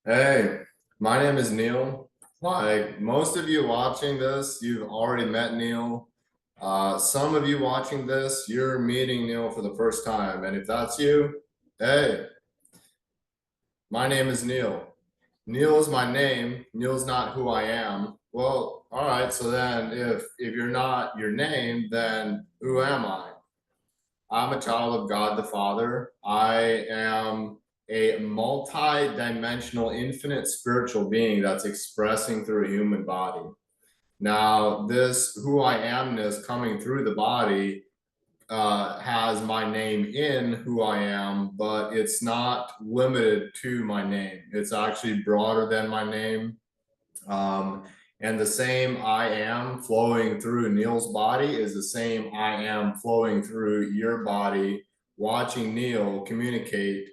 Hey, my name is Neal. Like most of you watching this, you've already met Neal. Some of you watching this, you're meeting Neal for the first time. And if that's you, hey, my name is Neal. Neal is my name. Neal's not who I am. Well, all right. So then if you're not your name, then who am I? I'm a child of God the Father. I am a multi-dimensional, infinite spiritual being that's expressing through a human body. Now, this who I amness coming through the body has my name in who I am, but it's not limited to my name. It's actually broader than my name. Um, and the same I am flowing through Neal's body is the same I am flowing through your body, watching Neal communicate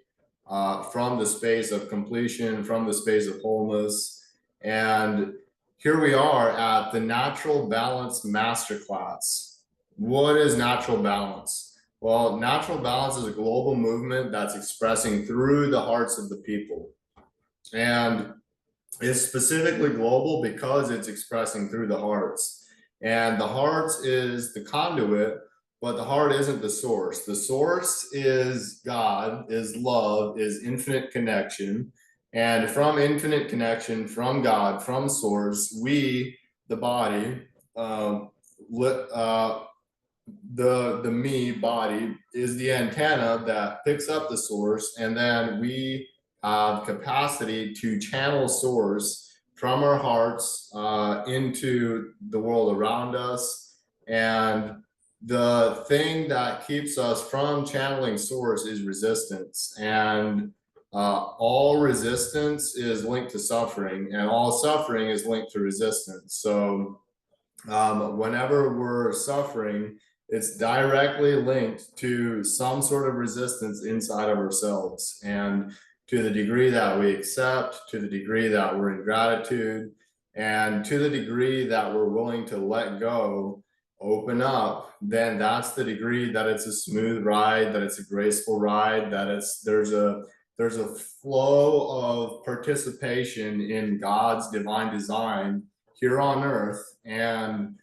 from the space of completion, from the space of wholeness. And here we are at the Natural Balance Masterclass. What is natural balance? Well, natural balance is a global movement that's expressing through the hearts of the people. And it's specifically global because it's expressing through the hearts. And the hearts is the conduit, but the heart isn't the source. The source is God, is love, is infinite connection. And from infinite connection, from God, from source, we, the body, um, the me body is the antenna that picks up the source, and then we have capacity to channel source from our hearts into the world around us. And the thing that keeps us from channeling source is resistance. And all resistance is linked to suffering, and all suffering is linked to resistance. So whenever we're suffering, it's directly linked to some sort of resistance inside of ourselves. And to the degree that we accept, to the degree that we're in gratitude, and to the degree that we're willing to let go, open up, then that's the degree that it's a smooth ride, that it's a graceful ride, that there's a flow of participation in God's divine design here on earth. And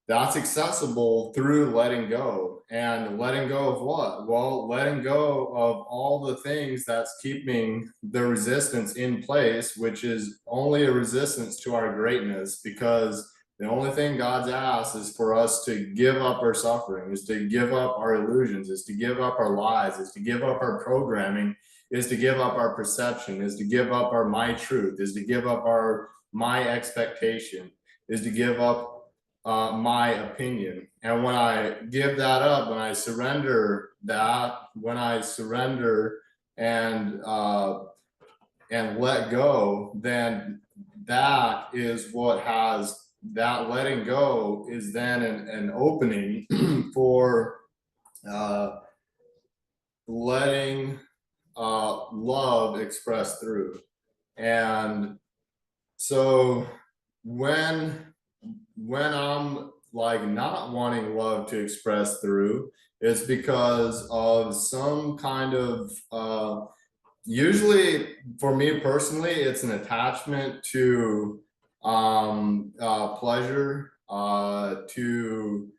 that's accessible through letting go. And letting go of what? Well, letting go of all the things that's keeping the resistance in place, which is only a resistance to our greatness, because the only thing God's asked is for us to give up our suffering, is to give up our illusions, is to give up our lies, is to give up our programming, is to give up our perception, is to give up our my truth, is to give up our my expectation, is to give up my opinion. And when I give that up, when I surrender that, when I surrender and let go, then that is what has that letting go is then an opening for uh, letting love express through. And so when I'm like not wanting love to express through, it's because of some kind of usually for me personally, it's an attachment to pleasure, to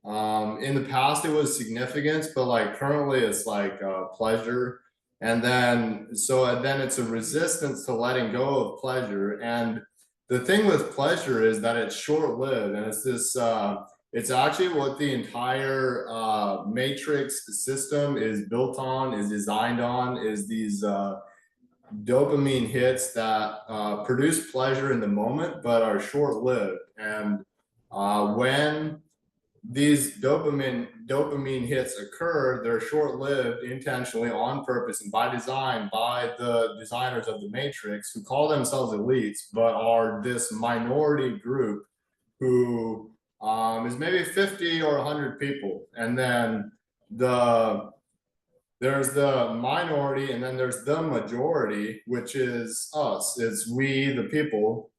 in the past it was significance, but like currently it's like pleasure. And then it's a resistance to letting go of pleasure. And the thing with pleasure is that it's short-lived, and it's actually what the entire matrix system is built on, is designed on, is these dopamine hits that produce pleasure in the moment but are short-lived. And when these dopamine hits occur, they're short-lived, intentionally, on purpose, and by design, by the designers of the matrix, who call themselves elites but are this minority group who is maybe 50 or 100 people. And then there's the minority, and then there's the majority, which is us. It's we the people,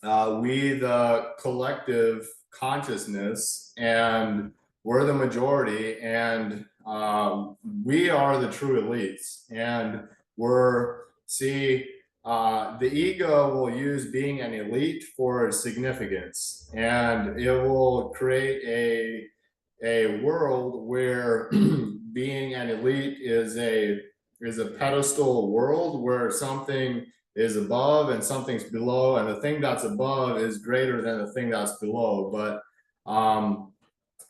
we the collective consciousness, and we're the majority. And we are the true elites. And we're see the ego will use being an elite for significance, and it will create a world where being an elite is a pedestal world where something is above and something's below, and the thing that's above is greater than the thing that's below. But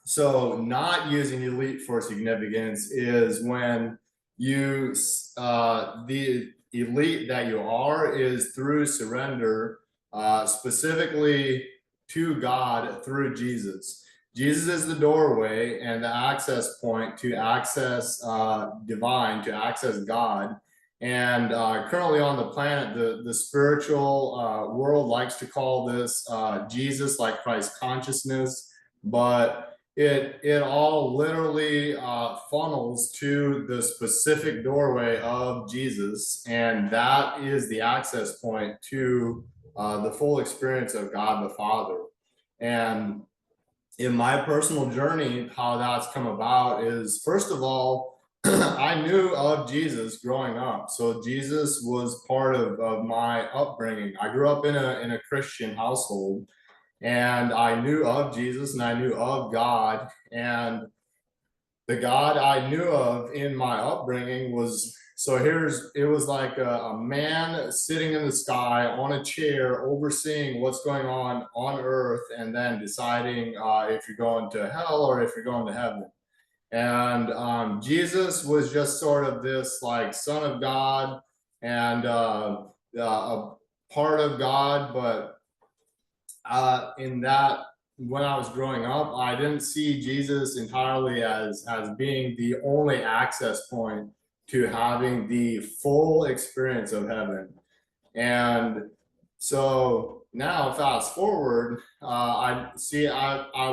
so not using elite for significance is when you the elite that you are is through surrender, specifically to God through Jesus. Jesus is the doorway and the access point to access divine, to access God. And currently on the planet, the spiritual world likes to call this Jesus, like Christ consciousness, but it all literally funnels to the specific doorway of Jesus, and that is the access point to the full experience of God the Father. And in my personal journey, how that's come about is, first of all, I knew of Jesus growing up. So Jesus was part of my upbringing. I grew up in a Christian household, and I knew of Jesus and I knew of God. And the God I knew of in my upbringing was, so it was like a man sitting in the sky on a chair overseeing what's going on earth, and then deciding if you're going to hell or if you're going to heaven. And Jesus was just sort of this like son of God and a part of God, but in that, when I was growing up, I didn't see Jesus entirely as being the only access point to having the full experience of heaven. And so now, fast forward, I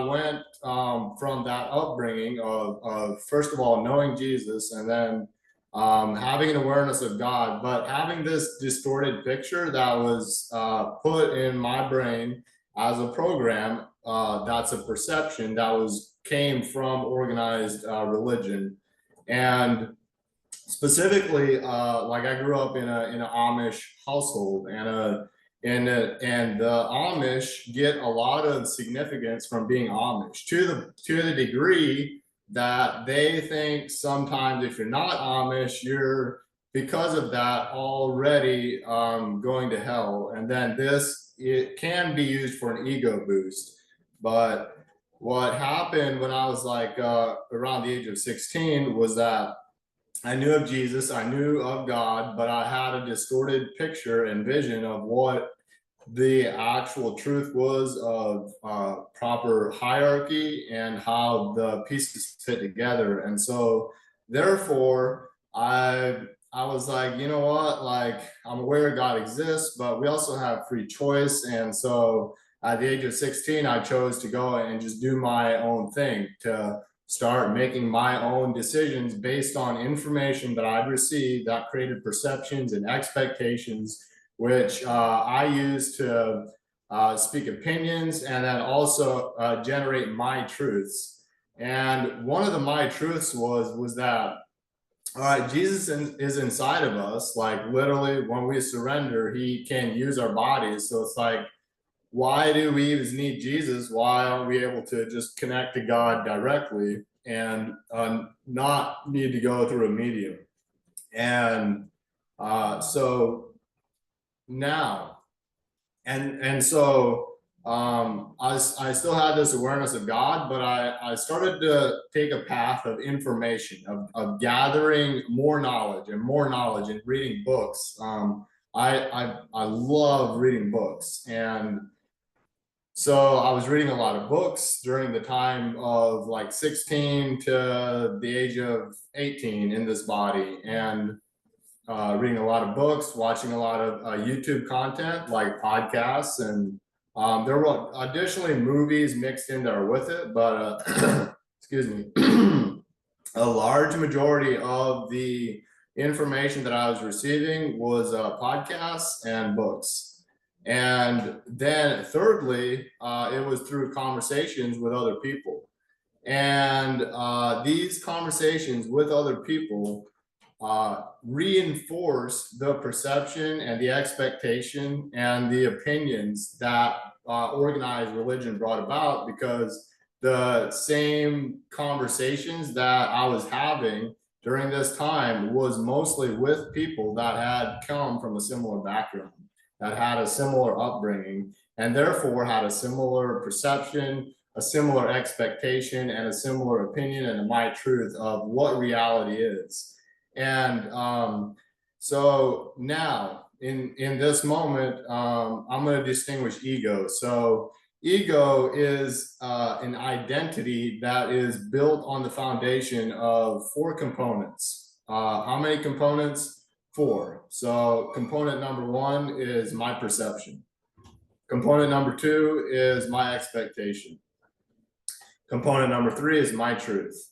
went from that upbringing of first of all knowing Jesus, and then having an awareness of God, but having this distorted picture that was put in my brain as a program, that's a perception that came from organized religion. And specifically, like I grew up in an Amish household, and the Amish get a lot of significance from being Amish, to the degree that they think sometimes if you're not Amish, you're, because of that, already going to hell. And then it can be used for an ego boost. But what happened when I was like around the age of 16 was that I knew of Jesus, I knew of God, but I had a distorted picture and vision of what the actual truth was of proper hierarchy and how the pieces fit together. And so therefore, I was like, you know what, like, I'm aware God exists, but we also have free choice. And so at the age of 16, I chose to go and just do my own thing, to start making my own decisions based on information that I'd received that created perceptions and expectations, which I use to speak opinions and then also generate my truths. And one of my truths was that, all right, Jesus is inside of us. Like literally, when we surrender, he can use our bodies. So it's like, why do we even need Jesus? Why aren't we able to just connect to God directly and not need to go through a medium? And so now, and so I still had this awareness of God, but I started to take a path of information, of gathering more knowledge and reading books. I love reading books, and so I was reading a lot of books during the time of like 16 to the age of 18 in this body, and reading a lot of books, watching a lot of YouTube content like podcasts, and there were additionally movies mixed in there with it, but excuse me, a large majority of the information that I was receiving was podcasts and books. And then thirdly, it was through conversations with other people. And these conversations with other people reinforce the perception and the expectation and the opinions that organized religion brought about, because the same conversations that I was having during this time was mostly with people that had come from a similar background, that had a similar upbringing, and therefore had a similar perception, a similar expectation, and a similar opinion and a my truth of what reality is. And so now in this moment, I'm going to distinguish ego. So ego is an identity that is built on the foundation of 4 components. How many components? 4. So component number 1 is my perception. Component number 2 is my expectation. Component number 3 is my truth.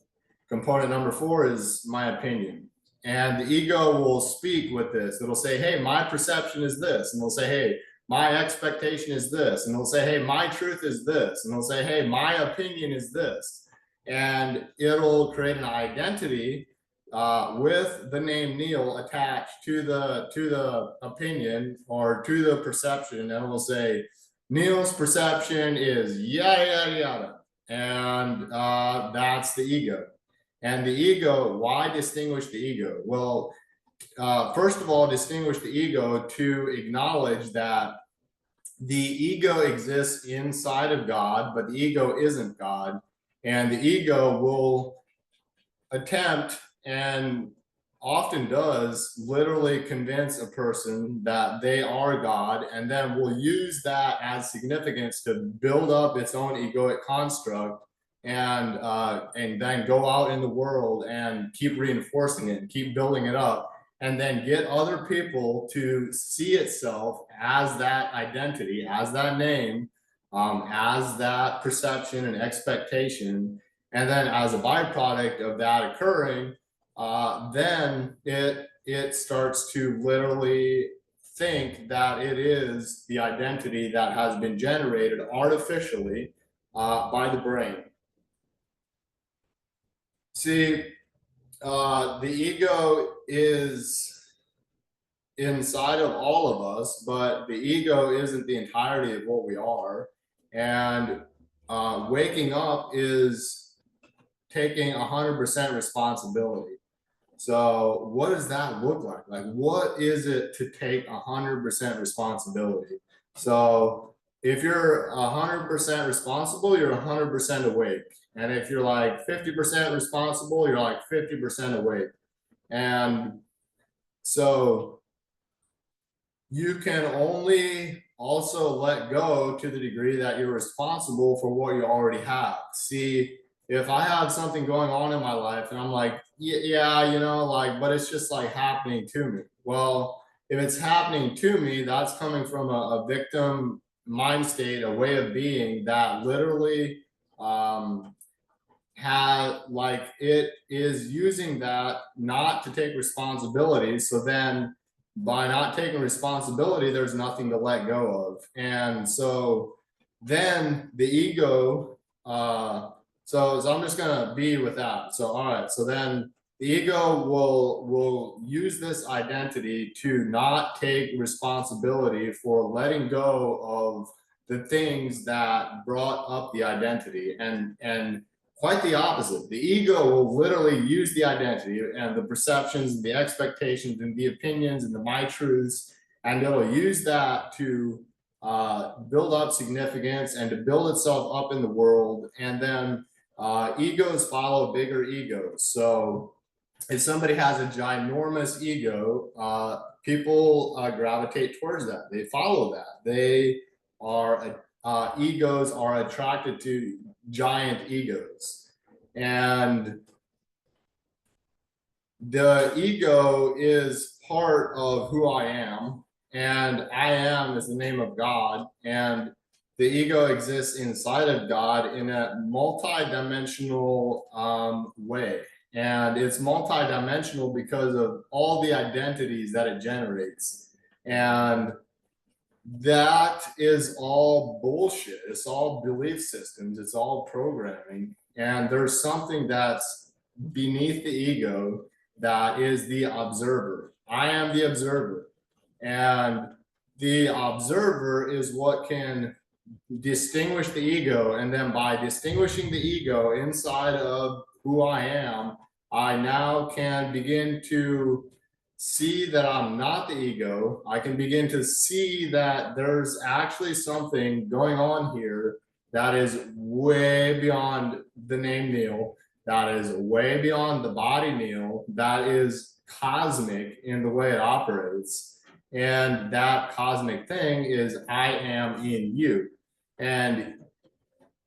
Component number 4 is my opinion. And the ego will speak with this. It'll say, hey, my perception is this. And they'll say, hey, my expectation is this. And they'll say, hey, my truth is this. And they'll say, hey, my opinion is this. And it'll create an identity with the name Neal attached to the opinion or to the perception. And it'll say, Neal's perception is yada, yada, yada. And that's the ego. And the ego, why distinguish the ego? Well, first of all, distinguish the ego to acknowledge that the ego exists inside of God, but the ego isn't God. And the ego will attempt, and often does, literally convince a person that they are God, and then will use that as significance to build up its own egoic construct, and then go out in the world and keep reinforcing it and keep building it up, and then get other people to see itself as that identity, as that name, as that perception and expectation. And then as a byproduct of that occurring, then it starts to literally think that it is the identity that has been generated artificially by the brain. See, the ego is inside of all of us, but the ego isn't the entirety of what we are. And waking up is taking 100% responsibility. So what does that look like? Like, what is it to take 100% responsibility? So if you're 100% responsible, you're 100% awake. And if you're like 50% responsible, you're like 50% awake. And so you can only also let go to the degree that you're responsible for what you already have. See, if I have something going on in my life and I'm like, yeah, you know, like, but it's just like happening to me. Well, if it's happening to me, that's coming from a victim mind state, a way of being that literally it is using that not to take responsibility. So then by not taking responsibility, there's nothing to let go of. And so then the ego, so I'm just gonna be with that. So all right, so then the ego will use this identity to not take responsibility for letting go of the things that brought up the identity, and quite the opposite. The ego will literally use the identity and the perceptions and the expectations and the opinions and the my truths, and it'll use that to build up significance and to build itself up in the world. And then egos follow bigger egos. So if somebody has a ginormous ego, people gravitate towards that. They follow that. They are egos are attracted to giant egos. And the ego is part of who I am, and I am is the name of God, and the ego exists inside of God in a multi-dimensional way. And it's multi-dimensional because of all the identities that it generates. And that is all bullshit. It's all belief systems. It's all programming. And there's something that's beneath the ego that is the observer. I am the observer. And the observer is what can distinguish the ego. And then by distinguishing the ego inside of who I am, I now can begin to see that I'm not the ego. I can begin to see that there's actually something going on here that is way beyond the name Neal, that is way beyond the body Neal, that is cosmic in the way it operates. And that cosmic thing is I am in you. And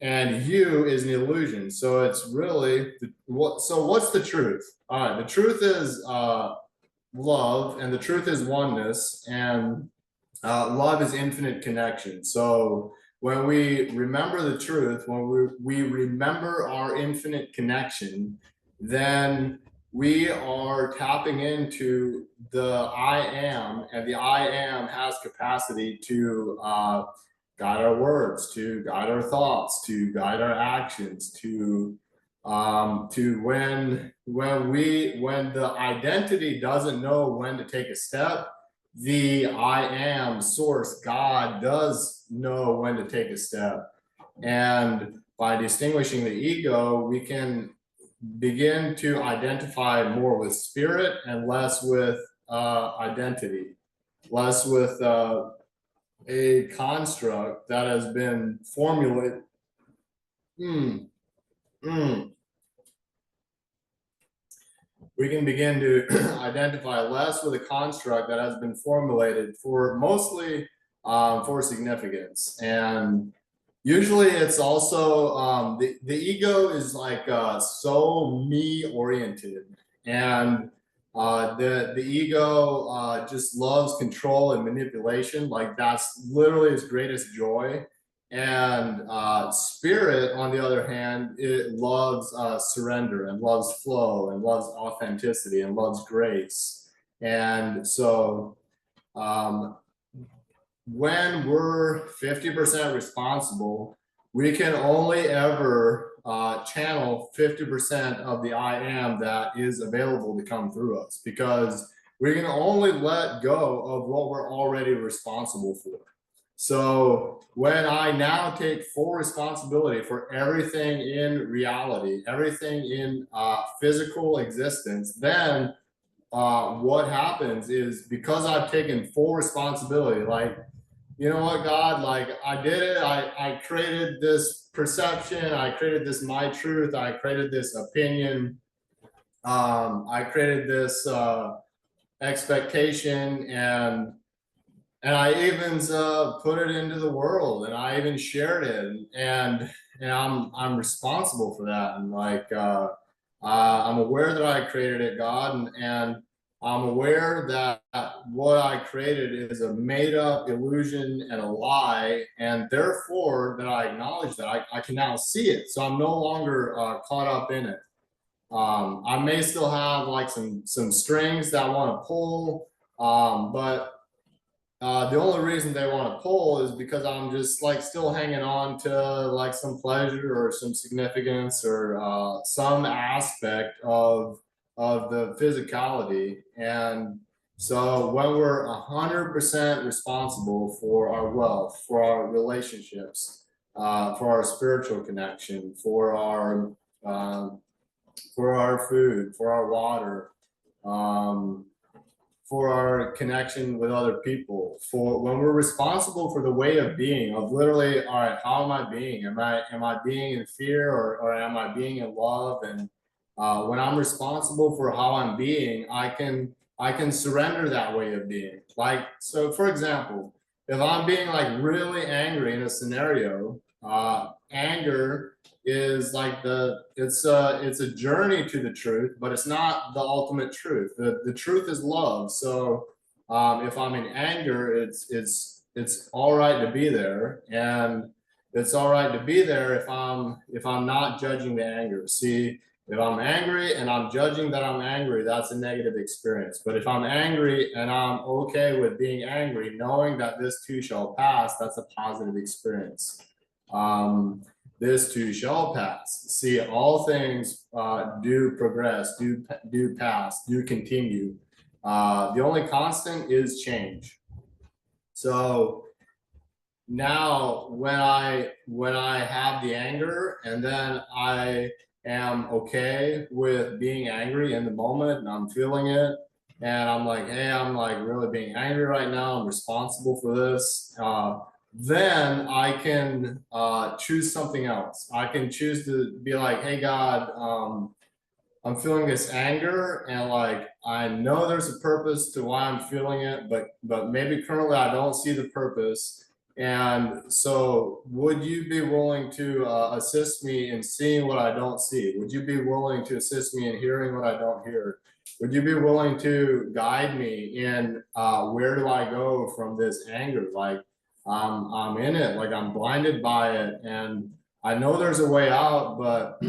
you is an illusion. So it's really so what's the truth? All right, the truth is love, and the truth is oneness, and love is infinite connection. So when we remember the truth, when we remember our infinite connection, then we are tapping into the I am, and the I am has capacity to guide our words, to guide our thoughts, to guide our actions, to when the identity doesn't know when to take a step, the I am source, God, does know when to take a step. And by distinguishing the ego, we can begin to identify more with spirit and less with identity, less with a construct that has been formulated. We can begin to identify less with a construct that has been formulated for mostly for significance. And usually it's also the ego is like so me oriented, and the ego just loves control and manipulation. Like that's literally its greatest joy. And spirit, on the other hand, it loves surrender and loves flow and loves authenticity and loves grace. And so when we're 50% responsible, we can only ever channel 50% of the I am that is available to come through us, because we can only let go of what we're already responsible for. So when I now take full responsibility for everything in reality, everything in physical existence, then what happens is, because I've taken full responsibility, like, you know what, God, like I did it. I created this perception. I created this my truth. I created this opinion. I created this expectation, and I even put it into the world, and I even shared it, and I'm responsible for that. And like I'm aware that I created it, God, and I'm aware that what I created is a made up illusion and a lie, and therefore that I acknowledge that I can now see it. So I'm no longer caught up in it. I may still have like some strings that I want to pull, but the only reason they want to pull is because I'm just like still hanging on to like some pleasure or some significance or some aspect of the physicality. And so when we're 100% responsible for our wealth, for our relationships, for our spiritual connection, for our food, for our water, for our connection with other people, for when we're responsible for the way of being, of literally, all right, how am I being? Am I being in fear, or am I being in love? And when I'm responsible for how I'm being, I can surrender that way of being. Like, so for example, if I'm being like really angry in a scenario, anger is like it's a journey to the truth, but it's not the ultimate truth. The truth is love. So if I'm in anger, it's all right to be there, and it's all right to be there if I'm not judging the anger. See, if I'm angry and I'm judging that I'm angry, that's a negative experience. But if I'm angry and I'm okay with being angry, knowing that this too shall pass, that's a positive experience. this too shall pass. See, all things do progress, do pass, do continue. The only constant is change. So now when I have the anger, and then I am okay with being angry in the moment, and I'm feeling it, and I'm like, hey, I'm like really being angry right now, I'm responsible for this, then I can choose something else. I can choose to be like, hey God, I'm feeling this anger, and like I know there's a purpose to why I'm feeling it, but maybe currently I don't see the purpose. And so would you be willing to assist me in seeing what I don't see? Would you be willing to assist me in hearing what I don't hear? Would you be willing to guide me in where do I go from this anger? Like I'm in it, like I'm blinded by it, and I know there's a way out, but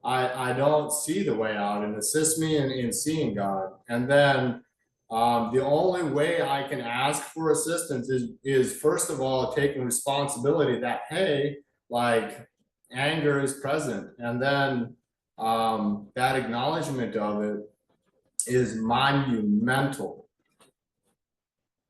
I don't see the way out, and assist me in seeing God. And then the only way I can ask for assistance is first of all taking responsibility that, hey, like anger is present, and then that acknowledgement of it is monumental.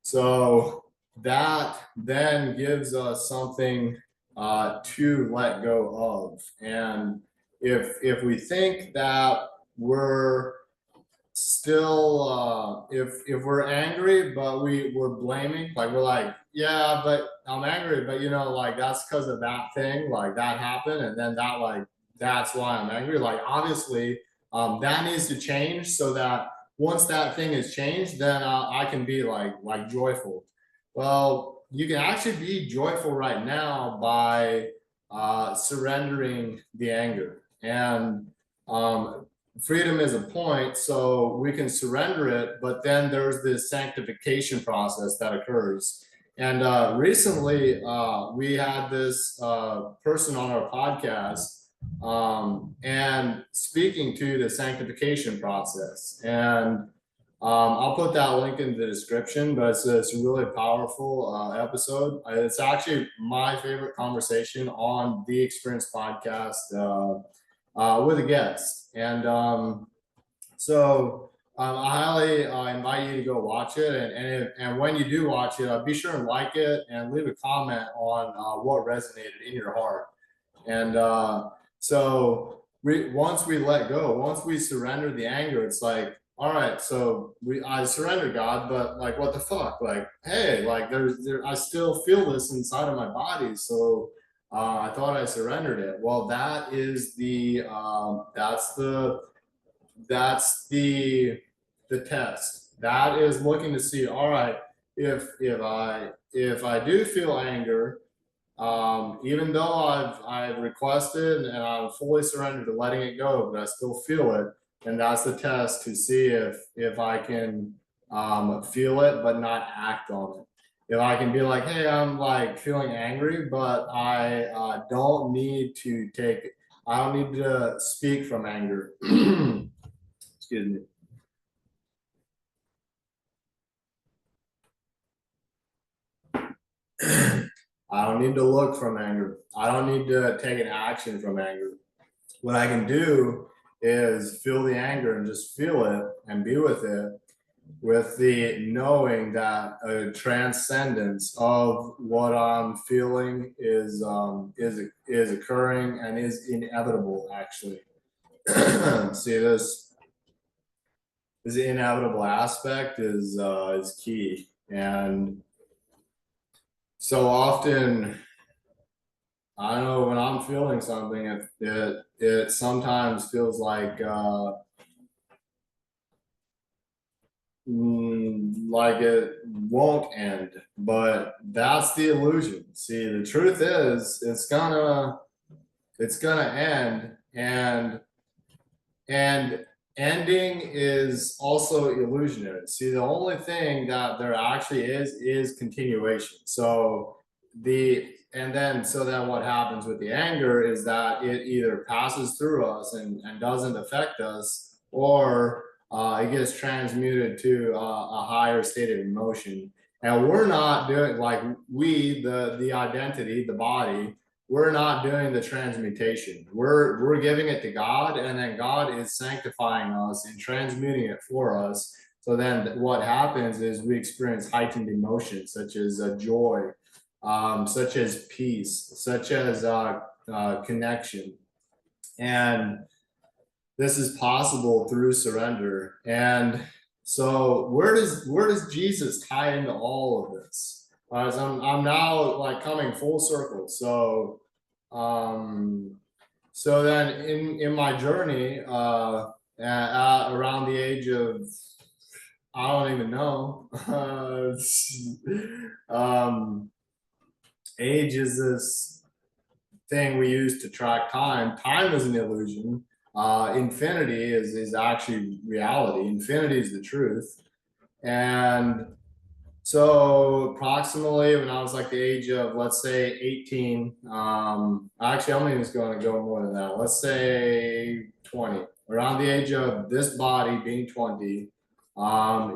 So that then gives us something to let go of. And if we think that we're still if we're angry but we're blaming, like we're like, yeah, but I'm angry, but you know, like that's because of that thing, like that happened, and then that, like that's why I'm angry. Like obviously that needs to change, so that once that thing is changed, then I can be like joyful. Well, you can actually be joyful right now by surrendering the anger. And freedom is a point, so we can surrender it, but then there's this sanctification process that occurs. And recently we had this person on our podcast and speaking to the sanctification process. And I'll put that link in the description, but it's a really powerful episode. It's actually my favorite conversation on the Experience podcast with a guest. And so I highly invite you to go watch it. And when you do watch it, be sure and like it and leave a comment on what resonated in your heart. And so once we let go, once we surrender the anger, it's like, all right, so I surrender, God, but like, what the fuck? Like, hey, like I still feel this inside of my body. So I thought I surrendered it. Well, that is that's the test. That is looking to see, all right, if I do feel anger, even though I've requested and I'm fully surrendered to letting it go, but I still feel it, and that's the test to see if I can feel it but not act on it. If I can be like, hey, I'm like feeling angry, but I don't need to speak from anger. Excuse me. I don't need to look from anger. I don't need to take an action from anger. What I can do is feel the anger and just feel it and be with it, with the knowing that a transcendence of what I'm feeling is occurring and is inevitable. Actually, see, this inevitable aspect is key. And so often, I know when I'm feeling something, it sometimes feels like it won't end, but that's the illusion. See, the truth is it's gonna end, and ending is also illusionary. See, the only thing that there actually is continuation. So then what happens with the anger is that it either passes through us and doesn't affect us, or it gets transmuted to a higher state of emotion. And we're not doing, like, the identity, the body, we're not doing the transmutation. We're giving it to God, and then God is sanctifying us and transmuting it for us. So then what happens is we experience heightened emotions such as joy, such as peace, such as connection. And this is possible through surrender. And so where does Jesus tie into all of this? So I'm now like coming full circle. So so then in my journey, around the age of, I don't even know, age is this thing we use to track time. Time is an illusion. Infinity is actually reality. Infinity is the truth. And so approximately when I was like the age of, let's say 18, actually I'm even going to go more than that. Let's say 20, around the age of this body being 20,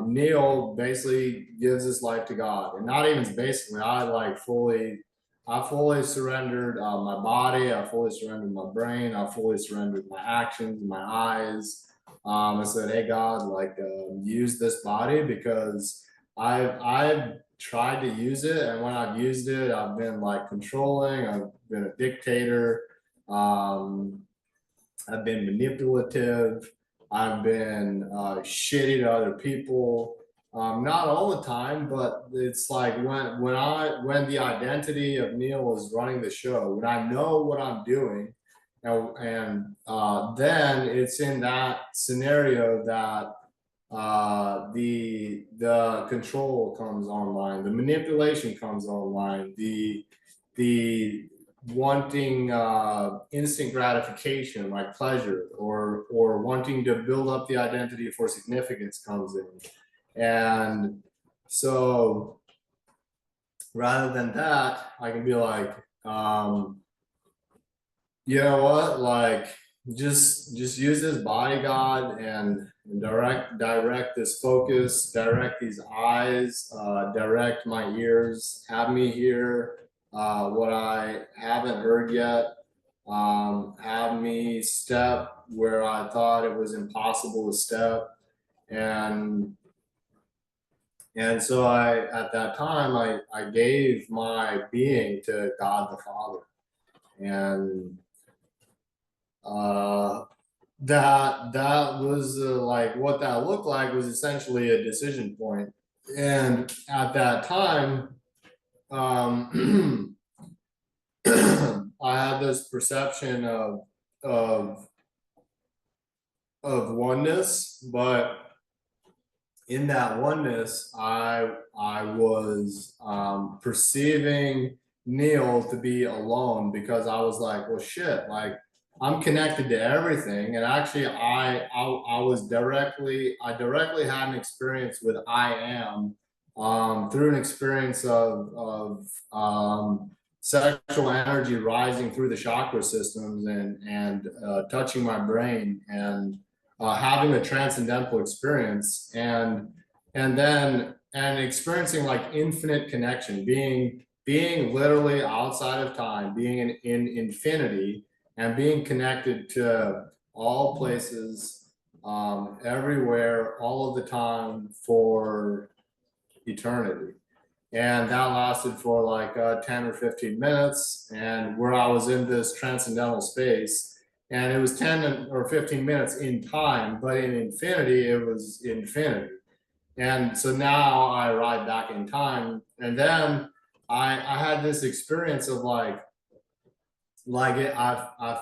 Neal basically gives his life to God. And not even basically, I fully surrendered my body. I fully surrendered my brain. I fully surrendered my actions, my eyes. I said, hey God, like use this body, because I've tried to use it, and when I've used it, I've been like controlling. I've been a dictator. I've been manipulative. I've been shitty to other people. Not all the time, but it's like when the identity of Neal is running the show, when I know what I'm doing, and then it's in that scenario that the control comes online, the manipulation comes online, the wanting instant gratification like pleasure, or wanting to build up the identity for significance comes in. And so rather than that, I can be like, you know what, like just use this body, God, and direct this focus, direct these eyes, direct my ears, have me hear what I haven't heard yet, have me step where I thought it was impossible to step. And so at that time, I gave my being to God the Father. And that was like, what that looked like was essentially a decision point. And at that time, I had this perception of oneness, but in that oneness, I was perceiving Neal to be alone, because I was like, well, shit, like I'm connected to everything. And actually, I directly had an experience with I am, through an experience of sexual energy rising through the chakra systems, and touching my brain, and having a transcendental experience, and experiencing like infinite connection, being literally outside of time, being in infinity, and being connected to all places, everywhere, all of the time, for eternity. And that lasted for like 10 or 15 minutes, and where I was in this transcendental space, and it was 10 or 15 minutes in time, but in infinity, it was infinity. And so now I ride back in time, and then I had this experience of I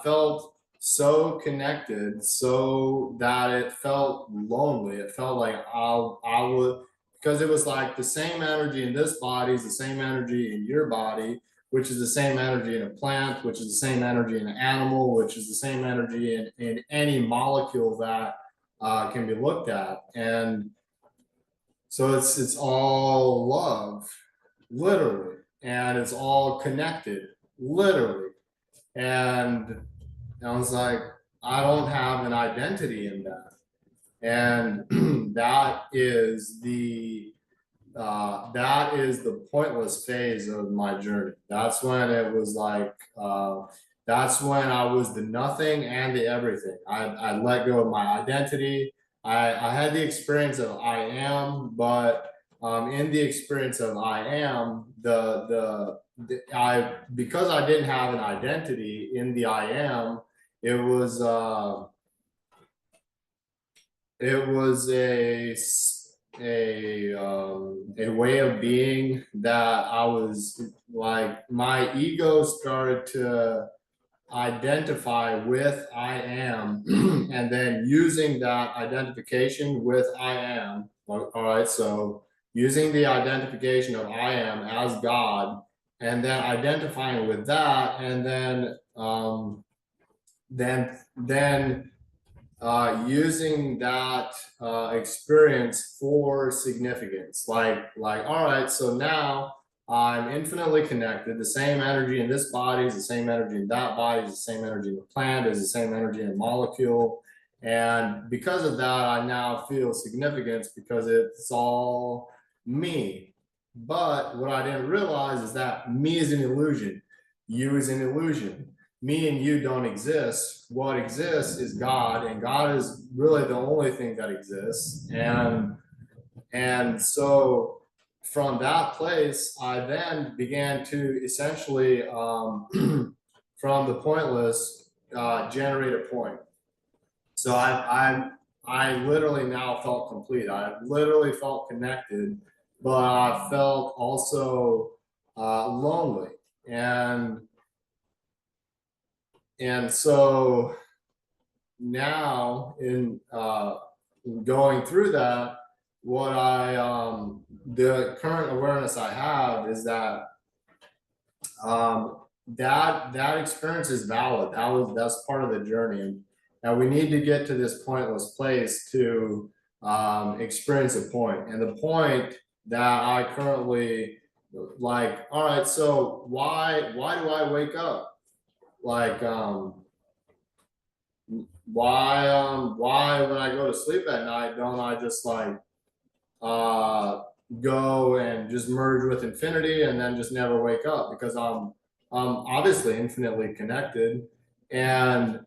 felt so connected, so that it felt lonely. It felt like I would, because it was like the same energy in this body is the same energy in your body, which is the same energy in a plant, which is the same energy in an animal, which is the same energy in any molecule that can be looked at. And so it's all love, literally, and it's all connected, literally. And I was like, I don't have an identity in that. And that is that is the pointless phase of my journey. That's when it was like, that's when I was the nothing and the everything. I let go of my identity. I had the experience of I am, but in the experience of I am, because I didn't have an identity in the I am, it was a way of being that I was like, my ego started to identify with I am, and then using that identification with I am. All right, so using the identification of I am as God, and then identifying with that, and then using that experience for significance. Like, all right, so now I'm infinitely connected. The same energy in this body is the same energy in that body, is the same energy in the plant, is the same energy in a molecule. And because of that, I now feel significance because it's all me. But what I didn't realize is that me is an illusion. You is an illusion. Me and you don't exist. What exists is God, and God is really the only thing that exists. And so from that place, I then began to essentially, from the pointless, generate a point. So I literally now felt complete. I literally felt connected, but I felt also lonely. And so now in going through that, what the current awareness I have is that that experience is valid. That's part of the journey, and we need to get to this pointless place to experience a point. And the point that I currently, like, all right, so why do I wake up? Like, why when I go to sleep at night don't I just like go and just merge with infinity and then just never wake up? Because I'm obviously infinitely connected. And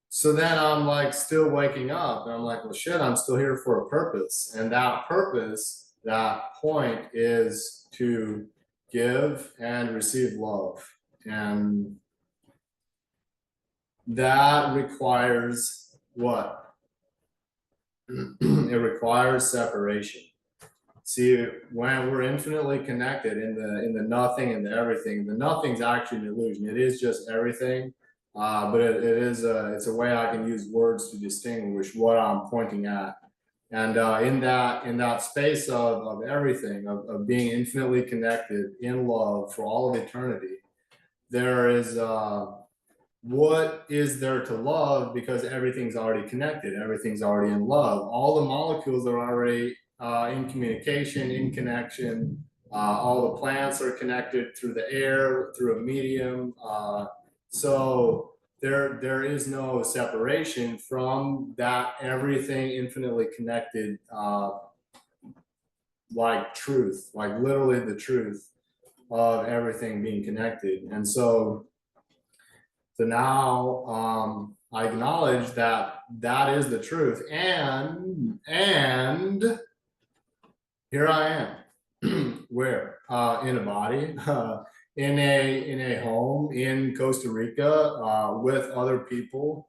so then I'm like still waking up, and I'm like, well, shit, I'm still here for a purpose. And that purpose, that point, is to give and receive love. And that requires what? It requires separation. See, when we're infinitely connected in the nothing and the everything, the nothing's actually an illusion. It is just everything, but it's a way I can use words to distinguish what I'm pointing at. And in that space of everything, of being infinitely connected in love for all of eternity, there is what is there to love? Because everything's already connected, everything's already in love. All the molecules are already in communication, in connection. All the plants are connected through the air, through a medium. So there is no separation from that everything infinitely connected, like truth, like literally the truth of everything being connected. And so now I acknowledge that that is the truth, and here I am. Where? In a body, in a home in Costa Rica, with other people.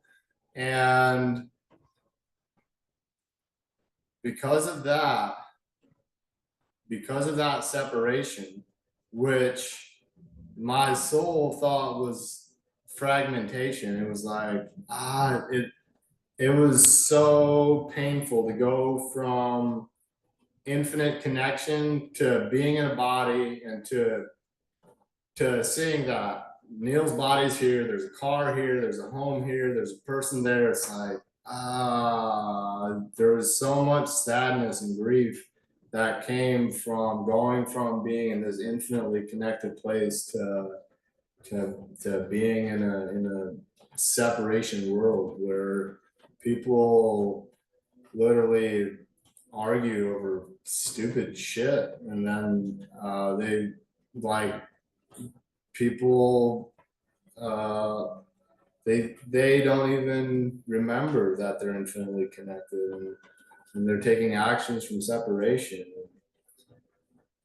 And because of that separation, which my soul thought was fragmentation, it was like, it was so painful to go from infinite connection to being in a body, and to seeing that Neal's body's here, there's a car here, there's a home here, there's a person there. It's like, there was so much sadness and grief that came from going from being in this infinitely connected place to being in a separation world where people literally argue over stupid shit, and then they like people they don't even remember that they're infinitely connected, and they're taking actions from separation.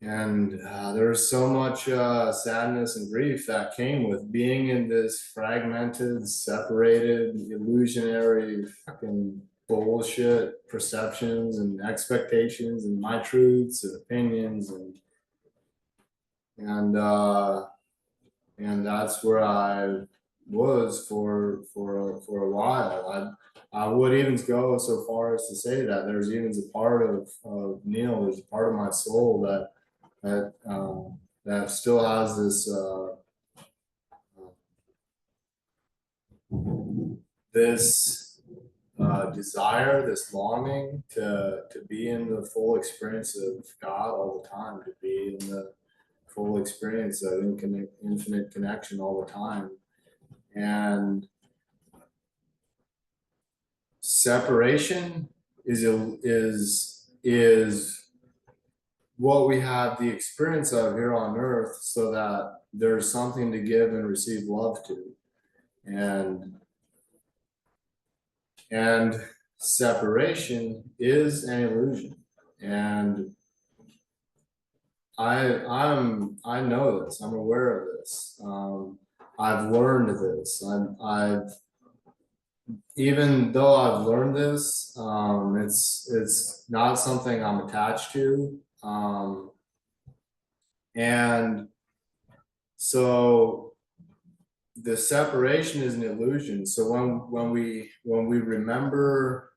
And there's so much sadness and grief that came with being in this fragmented, separated, illusionary, fucking bullshit perceptions and expectations and my truths and opinions, and that's where I was for a while. I would even go so far as to say that there's even a part of Neal, there's a part of my soul that still has this desire, this longing to be in the full experience of God all the time, to be in the full experience of infinite connection all the time. And separation is what we have the experience of here on earth, so that there's something to give and receive love to. And separation is an illusion. And I know this, I'm aware of this. I've learned this. I've even though I've learned this, it's not something I'm attached to. And so the separation is an illusion. So when we remember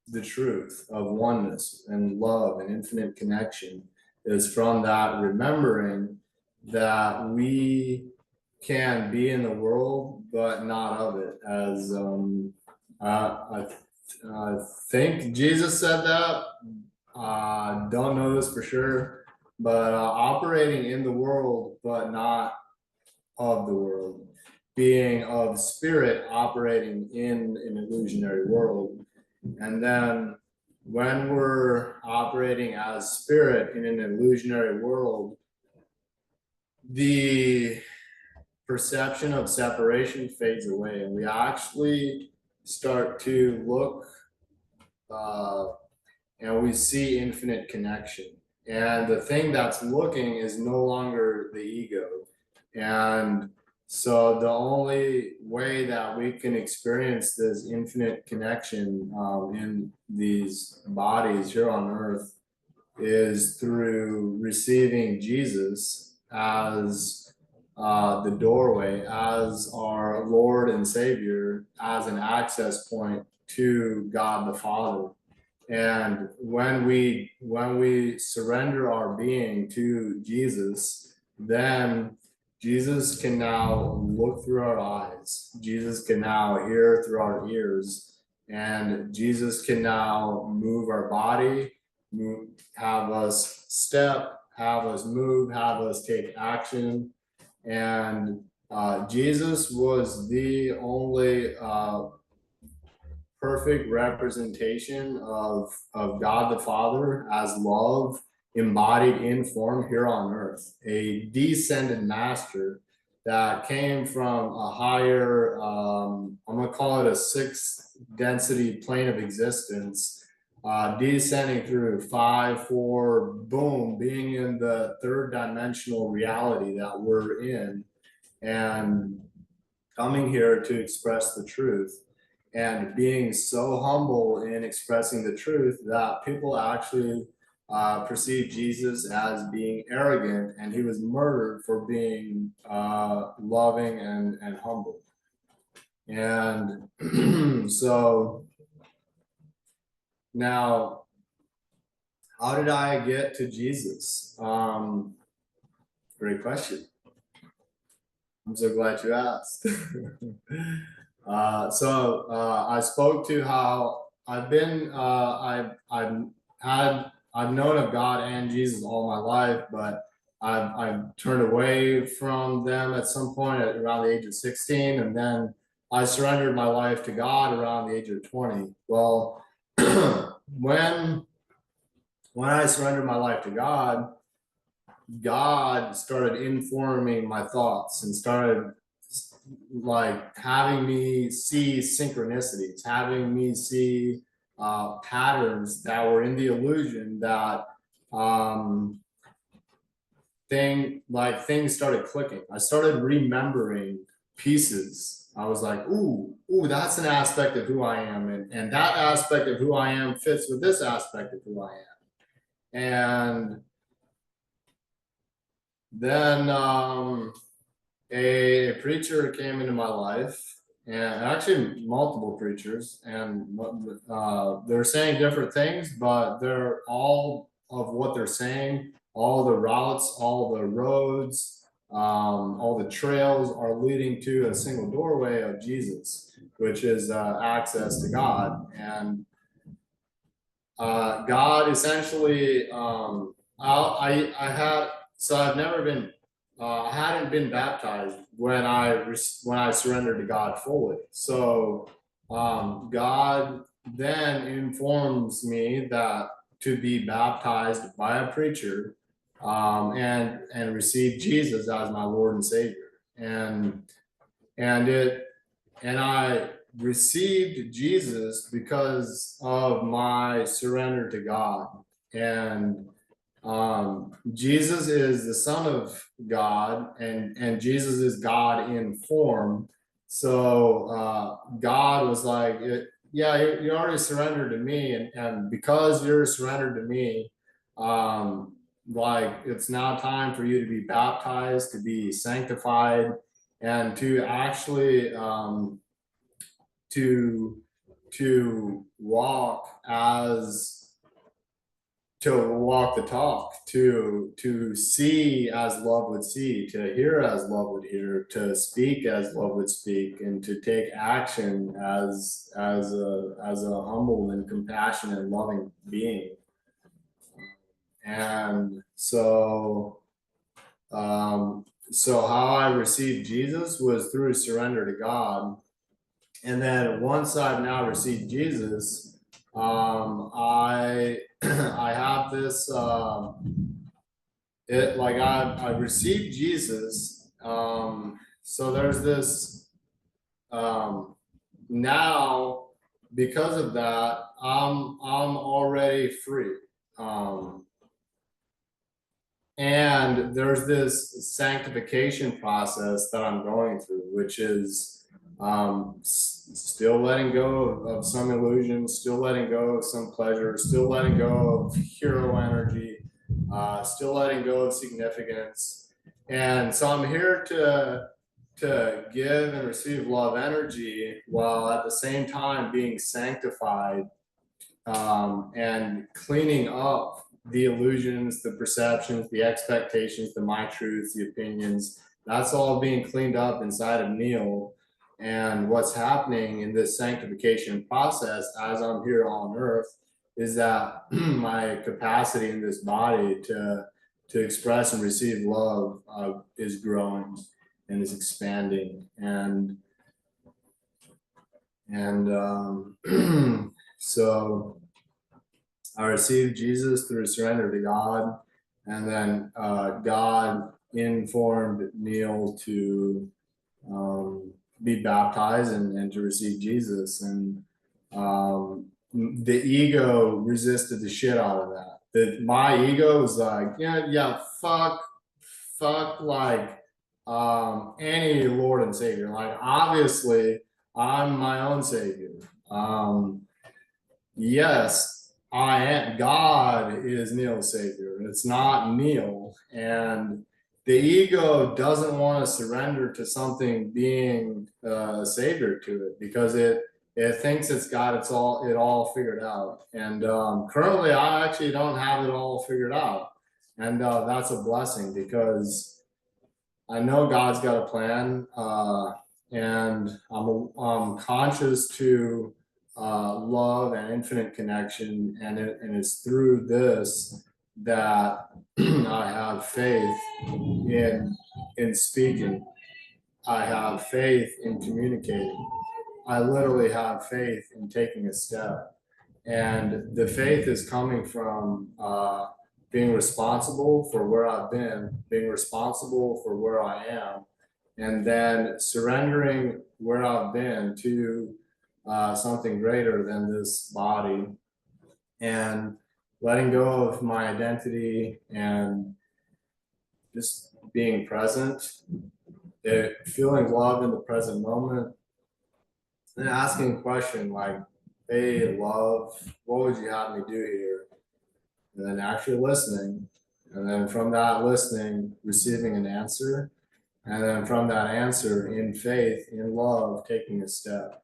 the truth of oneness and love and infinite connection, is from that remembering that we can be in the world but not of it. As I think Jesus said that. Don't know this for sure, but operating in the world but not of the world, being of spirit operating in an illusionary world. And then when we're operating as spirit in an illusionary world, the perception of separation fades away, and we actually start to look and we see infinite connection. And the thing that's looking is no longer the ego. And so the only way that we can experience this infinite connection in these bodies here on earth is through receiving Jesus as the doorway, as our Lord and Savior, as an access point to God the Father. And when we surrender our being to Jesus, then Jesus can now look through our eyes. Jesus can now hear through our ears, and Jesus can now move our body, have us step, have us move, have us take action. And Jesus was the only perfect representation of God the Father as love embodied in form here on earth, a descended master that came from a higher, I'm gonna call it a sixth density plane of existence, descending through 5, 4, boom, being in the third dimensional reality that we're in, and coming here to express the truth. And being so humble in expressing the truth that people actually perceive Jesus as being arrogant, and he was murdered for being loving and humble. And so now, how did I get to Jesus? Great question. I'm so glad you asked. So I spoke to how I've known of God and Jesus all my life, but I've turned away from them at some point at around the age of 16, and then I surrendered my life to God around the age of 20. Well, when when I surrendered my life to God, God started informing my thoughts and started like having me see synchronicities, having me see patterns that were in the illusion that things started clicking. I started remembering pieces. I was like, ooh, that's an aspect of who I am. And that aspect of who I am fits with this aspect of who I am. And then a preacher came into my life, and actually multiple preachers, and they're saying different things, but they're all of what they're saying, all the routes, all the roads, all the trails are leading to a single doorway of Jesus, which is access to God. And God essentially, I've never been, I hadn't been baptized when I surrendered to God fully. So God then informs me that to be baptized by a preacher and receive Jesus as my Lord and Savior. And I received Jesus because of my surrender to God. And Jesus is the Son of God, and Jesus is God in form. So God was like, yeah, you already surrendered to me, and because you're surrendered to me, like it's now time for you to be baptized, to be sanctified, and to actually to walk the talk, to see as love would see, to hear as love would hear, to speak as love would speak, and to take action as a humble and compassionate, loving being. And so how I received Jesus was through surrender to God. And then once I've now received Jesus, I I have this I received Jesus. So there's this now, because of that, I'm already free. And there's this sanctification process that I'm going through, which is still letting go of some illusions, still letting go of some pleasure, still letting go of hero energy, still letting go of significance. And so I'm here to give and receive love energy while at the same time being sanctified and cleaning up the illusions, the perceptions, the expectations, the my truths, the opinions. That's all being cleaned up inside of Neal. And what's happening in this sanctification process as I'm here on earth is that my capacity in this body to express and receive love is growing and is expanding. And so I received Jesus through surrender to God, and then God informed Neal to be baptized and to receive Jesus. And the ego resisted the shit out of that. My ego was like, fuck like any Lord and Savior. Like, obviously, I'm my own Savior. Yes, I am. God is Neal's Savior. It's not Neal. And the ego doesn't want to surrender to something being a savior to it because it thinks it's got it all figured out. And currently, I actually don't have it all figured out, and that's a blessing because I know God's got a plan, and I'm conscious to love and infinite connection, and it's through this that I have faith in speaking. I have faith in communicating. I literally have faith in taking a step. And the faith is coming from being responsible for where I've been, being responsible for where I am, and then surrendering where I've been to something greater than this body, and letting go of my identity and just being present, feeling love in the present moment, and asking a question like, hey, love, what would you have me do here? And then actually listening. And then from that listening, receiving an answer. And then from that answer, in faith, in love, taking a step.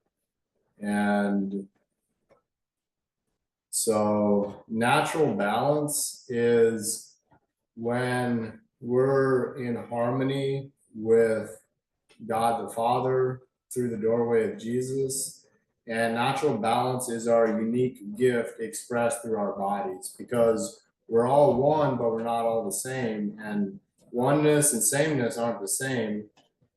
And so natural balance is when we're in harmony with God the Father through the doorway of Jesus. And natural balance is our unique gift expressed through our bodies, because we're all one, but we're not all the same. And oneness and sameness aren't the same.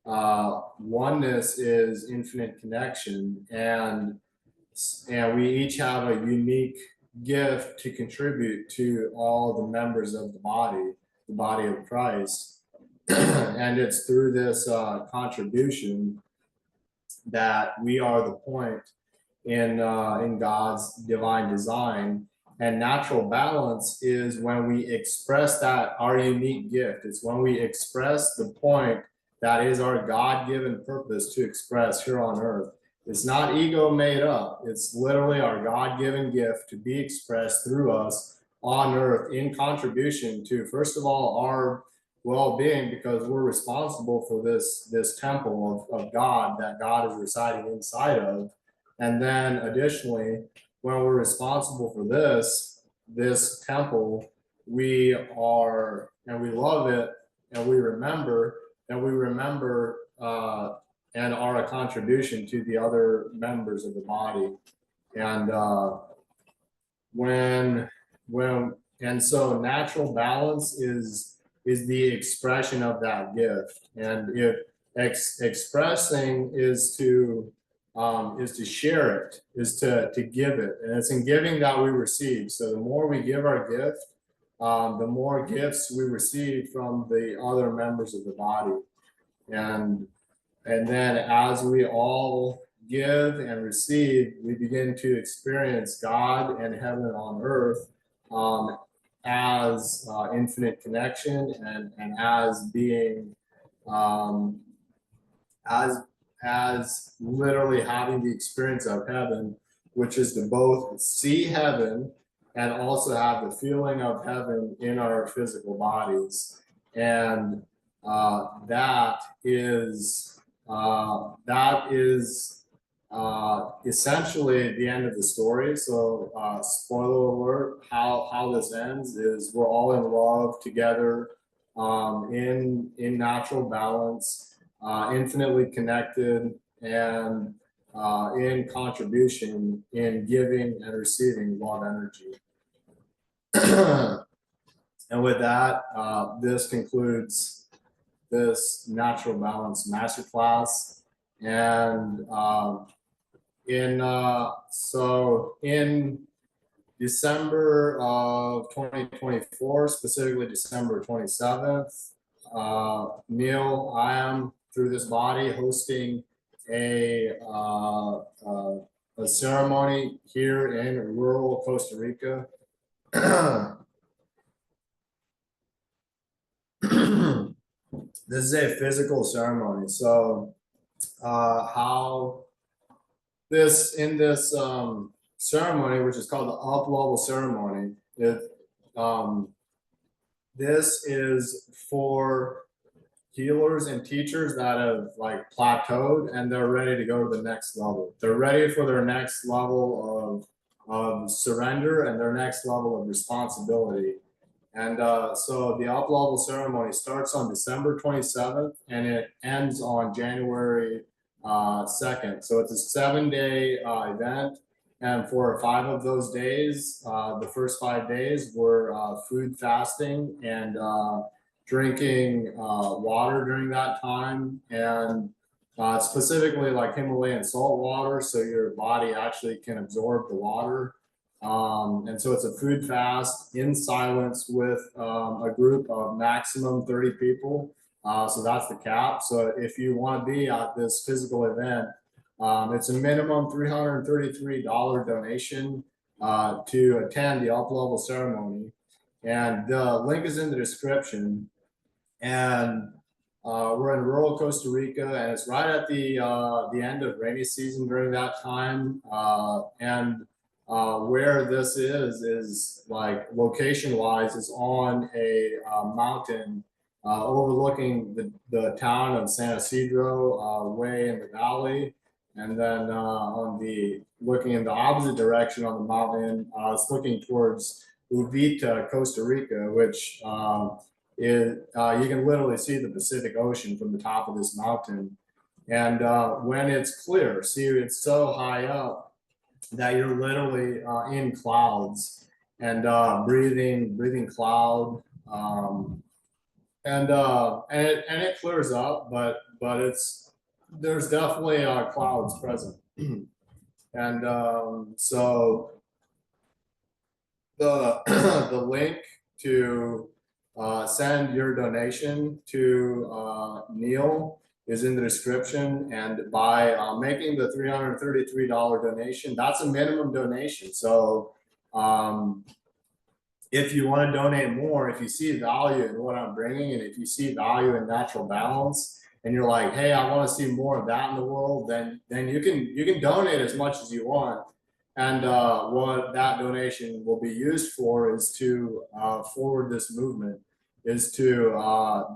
Oneness is infinite connection, and we each have a unique gift to contribute to all the members of the body of Christ. And it's through this contribution that we are the point in God's divine design. And natural balance is when we express that our unique gift. It's when we express the point that is our God-given purpose to express here on earth. It's not ego made up. It's literally our God-given gift to be expressed through us on earth in contribution to, first of all, our well-being, because we're responsible for this temple of God that God is residing inside of. And then additionally, when we're responsible for this temple, we are, and we love it, and we remember and are a contribution to the other members of the body. And so natural balance is the expression of that gift. And if expressing is to share it, is to give it, and it's in giving that we receive. So the more we give our gift, the more gifts we receive from the other members of the body. And then as we all give and receive, we begin to experience God and heaven on earth as infinite connection, and as being as literally having the experience of heaven, which is to both see heaven and also have the feeling of heaven in our physical bodies. And that is essentially the end of the story. So spoiler alert, how this ends is we're all in love together, in natural balance, infinitely connected, and in contribution, in giving and receiving love energy. And with that, this concludes this Natural Balance Masterclass. And in December of 2024, specifically December 27th, Neal, I am, through this body, hosting a ceremony here in rural Costa Rica. This is a physical ceremony. So how this ceremony, which is called the up level ceremony, this is for healers and teachers that have like plateaued and they're ready to go to the next level. They're ready for their next level of surrender and their next level of responsibility. And so the up level ceremony starts on December 27th and it ends on January 2nd. So it's a 7-day event. And for 5 of those days, the first 5 days were food fasting and drinking water during that time, and specifically like Himalayan salt water, so your body actually can absorb the water. And so it's a food fast in silence with a group of maximum 30 people. So that's the cap. So if you want to be at this physical event, it's a minimum $333 donation to attend the up-level ceremony. And the link is in the description. And we're in rural Costa Rica, and it's right at the end of rainy season during that time. Where this is like location-wise, is on a mountain overlooking the town of San Isidro, way in the valley. And then looking in the opposite direction on the mountain, it's looking towards Uvita, Costa Rica, which you can literally see the Pacific Ocean from the top of this mountain. And when it's clear, see, it's so high up that you're literally in clouds and breathing cloud. And it clears up, but there's definitely clouds present. And so the the link to send your donation to Neal is in the description. And by making the $333 donation, that's a minimum donation. So if you want to donate more, if you see value in what I'm bringing, and if you see value in natural balance, and you're like, hey, I want to see more of that in the world, then you can donate as much as you want. And what that donation will be used for is to forward this movement, is to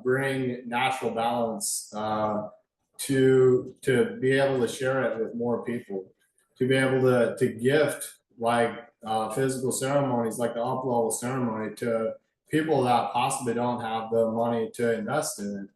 bring natural balance to be able to share it with more people, to be able to gift like physical ceremonies like the up-level ceremony to people that possibly don't have the money to invest in it.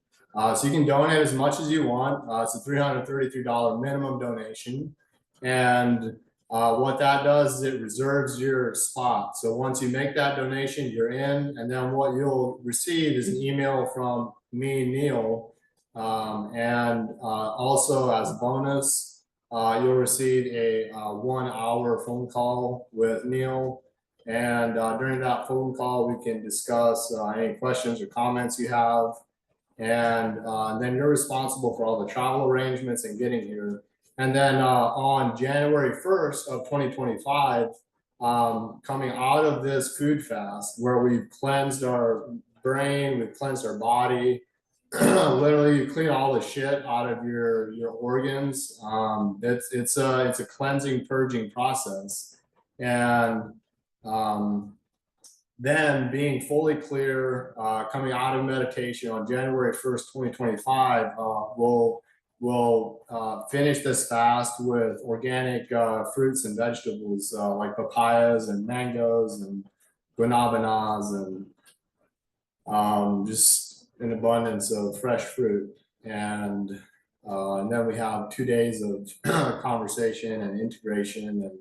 So you can donate as much as you want. It's a $333 minimum donation. And what that does is it reserves your spot. So once you make that donation, you're in. And then what you'll receive is an email from me, Neal. And also as a bonus, you'll receive a 1 hour phone call with Neal. And during that phone call, we can discuss any questions or comments you have. And then you're responsible for all the travel arrangements and getting here. And then on January 1st of 2025, coming out of this food fast, where we've cleansed our brain, we've cleansed our body, literally you clean all the shit out of your organs. It's a cleansing, purging process. And then being fully clear, coming out of meditation on January 1st, 2025, we'll finish this fast with organic fruits and vegetables like papayas and mangoes and guanabanas and just an abundance of fresh fruit. And then we have 2 days of conversation and integration and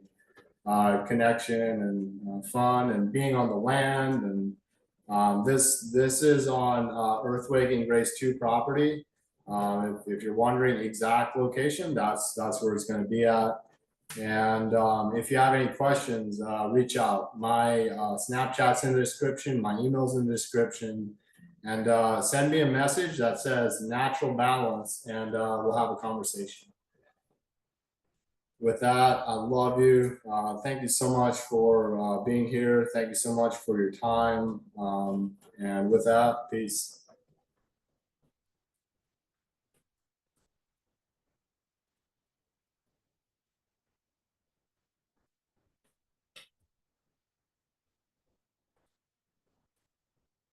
connection and fun and being on the land. And this is on Earthwaking Grace 2 property. If you're wondering the exact location, that's where it's going to be at. And if you have any questions, reach out. My Snapchat's in the description, my email's in the description, and send me a message that says natural balance, and we'll have a conversation. With that, I love you. Thank you so much for being here. Thank you so much for your time. And with that, peace.